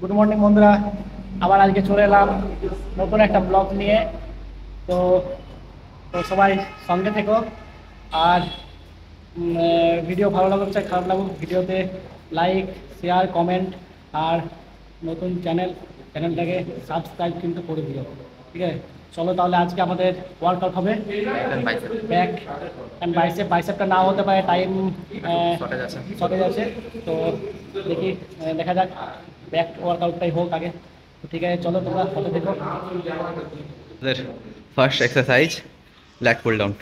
Good morning বন্ধুরা, আবার আজকে চলে এলাম নতুন একটা ব্লগ নিয়ে। তো তো সবাই সঙ্গে থেকো। আর ভিডিও ভালো লাগুক চাই খারাপ লাগুক, ভিডিওতে লাইক, শেয়ার, কমেন্ট আর নতুন চ্যানেলটাকে সাবস্ক্রাইব কিন্তু করে দিও, ঠিক আছে? চলো তাহলে আজকে আমাদের ওয়ার্কআউট হবে ব্যাক অ্যান্ড বাইসেপটা নাও হতে পারে, টাইম শর্টেজ আছে। তো দেখি, দেখা যাক ব্যাক ওয়ার্কআউটটাই হোক আগে। তো ঠিক আছে, চলো তোমরা সাথে দেখো। First exercise, lat pull down.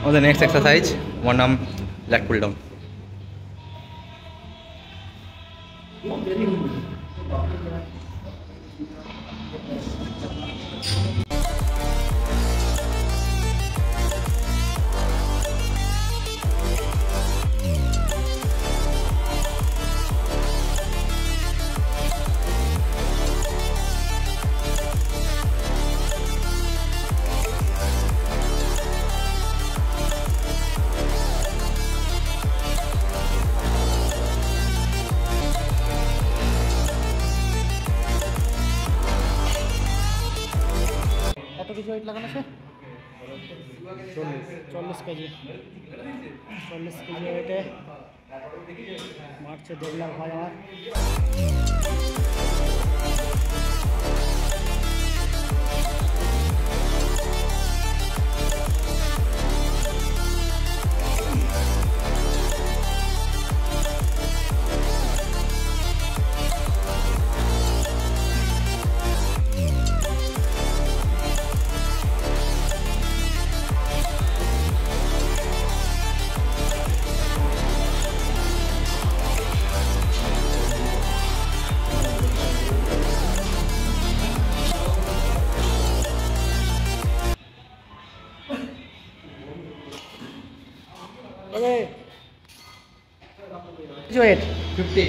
On the next exercise, one arm lat pull down. কত কেজি ওয়েট লাগানো আছে? 40 কেজি। 40 কেজি ওয়েটে মারছে 1.5 লাখ ভাই আমার। ওয়েট 50.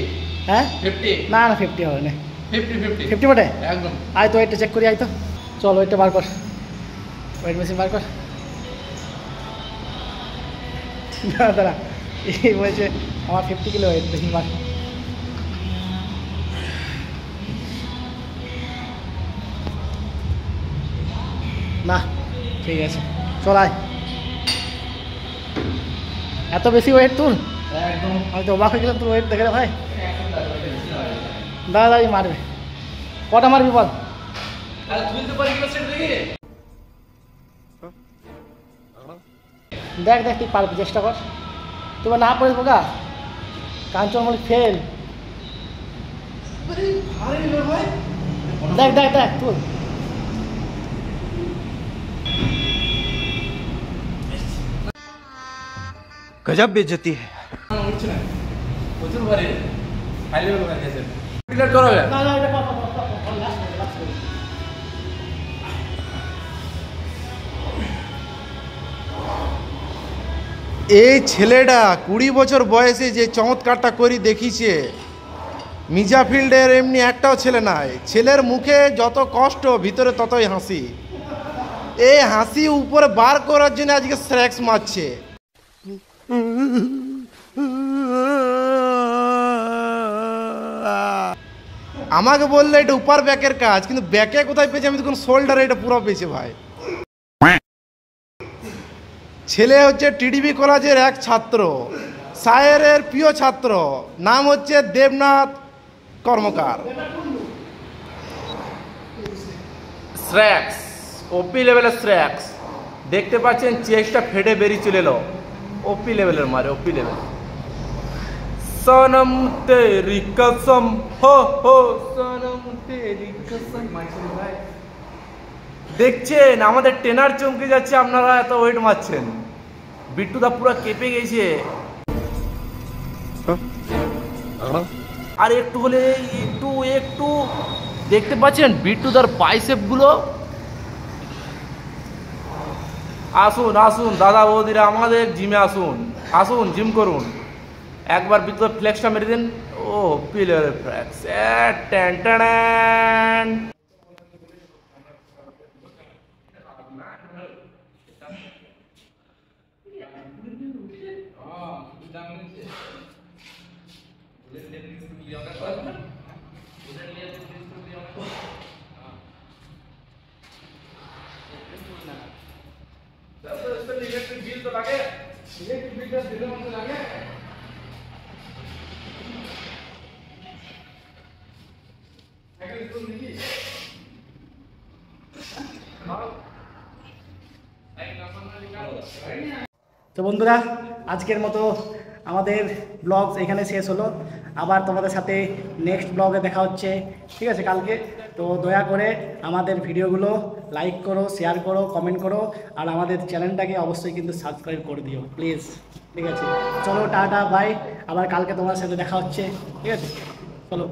হ্যাঁ 50. না না 50 হবে না। 50. 50. 50 বটে? একদম। আয় তো ওয়েটটা চেক করি, আয় তো। চল ওয়েটটা বার কর, ওয়েট মেশিন বার কর। দাঁড়া দাঁড়া, এই বলছে আমার 50 কিলো ওয়েট, দেখি বার। না ঠিক আছে, চলাই এত বেশি ওয়েট তোর একদম আমি তো অবাক হয়ে গেলাম তোর ওয়েট দেখে রে ভাই দাঁড়াই মারবে কটা মারবি বল দেখ দেখ তুই পারবি চেষ্টা কর তোমার না পড়ে বোকা কাঞ্চন মল্লিক ফেল দেখ দেখ দেখ তুই गजब बेइज्जती है প্রচুর ভারী হাই লেভেল করে দিয়েছে ডিলেট করাবে না না এটা কর, কর, কর, কর, কর, last করে, last করে। এই ছেলেটা 20 বছর বয়সে যে চমৎকারটা করি দেখিছে মির্জা ফিল্ডের এমনি একটাও ছেলে নাই ছেলের মুখে যত কষ্ট ভিতরে ততই হাসি এই হাসি উপরে বার করার জন্য আজকে স্র্যাক্স মারছে আমাকে বললে এটা উপার ব্যাকের কাজ কিন্তু ব্যাকে কোথায় পেয়েছে আমি তখন শোল্ডারে এটা পুরো পেয়েছে ভাই ছেলে হচ্ছে টিডিবি কলেজের এক ছাত্র সায়েরের প্রিয় ছাত্র নাম হচ্ছে দেবনাথ কর্মকার স্র্যাক্স ওপি লেভেলের স্র্যাক্স দেখতে পাচ্ছেন চেস্টটা ফেটে বেরিয়ে চলে এলো ওপি লেভেলের মারে ওপি লেভেল সনম তেরি কসম হো হো সনম তেরি কসম দেখছেন আমাদের ট্রেনার চমকে যাচ্ছে আপনারা এত ওয়েট মারছেন বিট্টুদা পুরো কেঁপে গেছে আর একটু হলে একটু একটু দেখতে পাচ্ছেন বিট্টুদার বাইসেপ গুলো আসুন আসুন দাদা বৌদিরা আমাদের জিমে আসুন আসুন জিম করুন একবার বিট্টুদার ফ্লেক্সটা মেরে দিন ও পিলার ফ্লেক্স ট্যান ট্যান তো বন্ধুরা আজকের মতো আমাদের ব্লগ এখানে শেষ হলো আবার তোমাদের সাথে নেক্সট ব্লগে দেখা হচ্ছে ঠিক আছে কালকে তো দয়া করে আমাদের ভিডিওগুলো লাইক করো শেয়ার করো কমেন্ট করো আর আমাদের চ্যানেলটাকে অবশ্যই কিন্তু সাবস্ক্রাইব করে দিও প্লিজ ঠিক আছে চলো টাটা বাই আবার কালকে তোমার সাথে দেখা হচ্ছে ঠিক আছে চলো